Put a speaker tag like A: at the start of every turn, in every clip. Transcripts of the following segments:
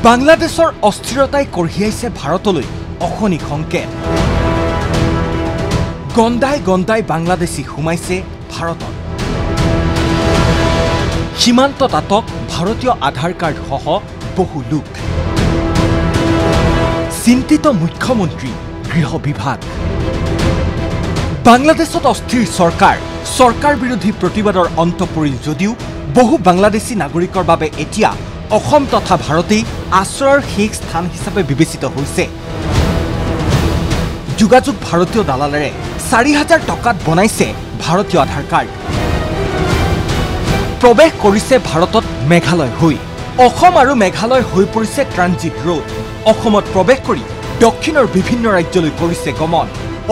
A: বাংলাদেশৰ অস্থিৰতাই কঢ়িয়াইছে ভাৰতলৈ অখনি সংকেত। গন্দাই গন্দাই বাংলাদেশী সোমাইছে ভাৰতত। সীমান্তত আটক ভাৰতীয় আধাৰ কাৰ্ড সহ বহু লোক। চিন্তিত মুখ্যমন্ত্ৰী গৃহ বিভাগ। বাংলাদেশত অস্থিৰ চৰকাৰ বিৰোধী প্ৰতিবাদৰ অন্ত পৰিল যদিও বহু বাংলাদেশী নাগৰিকৰ বাবে এতিয়া অসম তথা ভাৰতেই আশ্ৰয়ৰ শেষ স্থান হিচাপে বিবেচিত হৈছে। যোগাযোগ ভাৰতীয় দালালেৰে ৪,০০০ টকাত বনাইছে ভাৰতীয় আধাৰ কাৰ্ড। প্ৰৱেশ কৰিছে ভাৰতত মেঘালয় হৈ। অসম আৰু মেঘালয় হৈ পৰিছে ট্ৰানজিট ৰোড। অসমত প্ৰৱেশ কৰি দক্ষিণৰ বিভিন্ন ৰাজ্যলৈ কৰিছে গমন।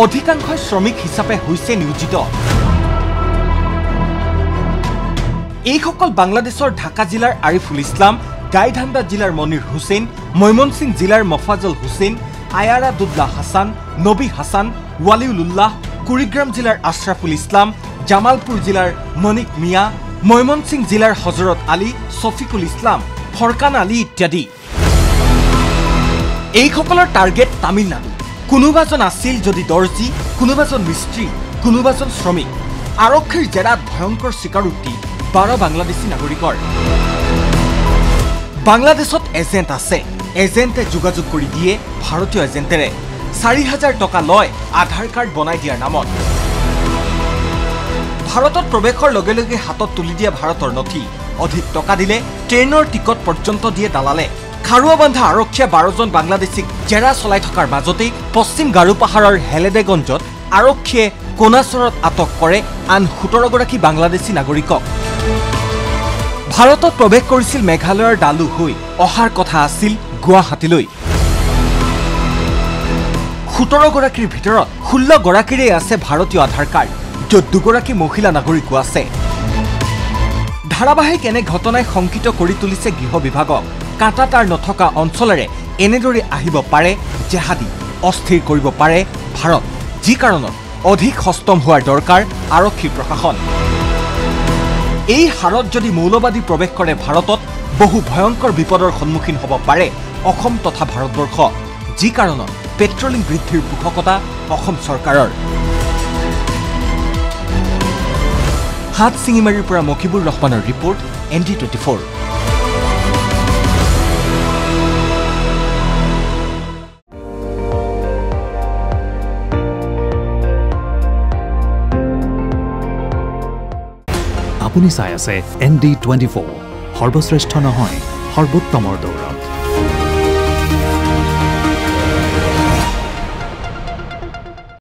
A: অধিকাংশই শ্ৰমিক হিচাপে হৈছে নিয়োজিত। এইসকল বাংলাদেশৰ ঢাকা জিলাৰ আৰিফুল ইছলাম, গাইধান্দা জিলাৰ মনিৰ হুছেইন, ময়মনসিং জিলাৰ মফাজল হুছেইন, আয়াৰা দুদ্লা হাছান, নবী হাছান, ৱালিউল্লাহ, কুৰিগ্ৰাম জিলাৰ আশ্ৰাফুল ইছলাম, জামালপুৰ জিলাৰ মনিক মিয়া, ময়মনসিং জিলাৰ হজৰত আলী, ছফিকুল ইছলাম, ফৰকান আলী ইত্যাদি। এইসকলৰ টাৰ্গেট তামিলনাডু। কোনোবাজন আছিল যদি দৰ্জী, কোনোবাজন মিস্ত্ৰী, কোনোবাজন শ্ৰমিক। আৰক্ষীৰ জেৰাত ভয়ংকৰ স্বীকাৰোক্তি 12 বাংলাদেশী নাগৰিকৰ। বাংলাদেশত এজেণ্ট আছে। এজেণ্টে যোগাযোগ কৰি দিয়ে ভাৰতীয় এজেণ্টেৰে। ৪,০০০ টকা লয় আধাৰ কাৰ্ড বনাই দিয়াৰ নামত। ভাৰতত প্ৰৱেশৰ লগে লগে হাতত তুলি দিয়ে ভাৰতৰ নথি। অধিক টকা দিলে ট্ৰেইনৰ টিকট পৰ্যন্ত দিয়ে দালালে। খাৰুৱা বান্ধা আৰক্ষীয়ে 12জন বাংলাদেশীক জেৰা চলাই থকাৰ মাজতেই পশ্চিম গাৰো পাহাৰৰ হেলেডেগঞ্জত আৰক্ষীয়ে কোনাচৰত আটক কৰে আন 17গৰাকী বাংলাদেশী নাগৰিকক। ভাৰতত প্ৰৱেশ কৰিছিল মেঘালয়ৰ ডালু হৈ। অহাৰ কথা আছিল গুৱাহাটীলৈ। 17গৰাকীৰ ভিতৰত 16গৰাকীৰে আছে ভাৰতীয় আধাৰ কাৰ্ড, য'ত 2গৰাকী মহিলা নাগৰিকো আছে। ধাৰাবাহিক এনে ঘটনাই শংকিত কৰি তুলিছে গৃহ বিভাগক। কাঁটা তাৰ নথকা অঞ্চলেৰে এনেদৰে আহিব পাৰে জেহাদী, অস্থিৰ কৰিব পাৰে ভাৰত, যি কাৰণত অধিক সষ্টম হোৱাৰ দৰকাৰ আৰক্ষী প্ৰশাসন। এই হাৰত যদি মৌলবাদী প্ৰৱেশ কৰে ভাৰতত, বহু ভয়ংকৰ বিপদৰ সন্মুখীন হ'ব পাৰে অসম তথা ভাৰতবৰ্ষ, যি কাৰণত পেট্ৰলিং বৃদ্ধিৰ পোষকতা অসম চৰকাৰৰ। হাত চিঙিমাৰীৰ পৰা মকিবুৰ ৰহমানৰ ৰিপৰ্ট, ND24।
B: আপুনি চাই আছে ND24, সৰ্বশ্ৰেষ্ঠ নহয় সৰ্বোত্তমৰ দৌৰ।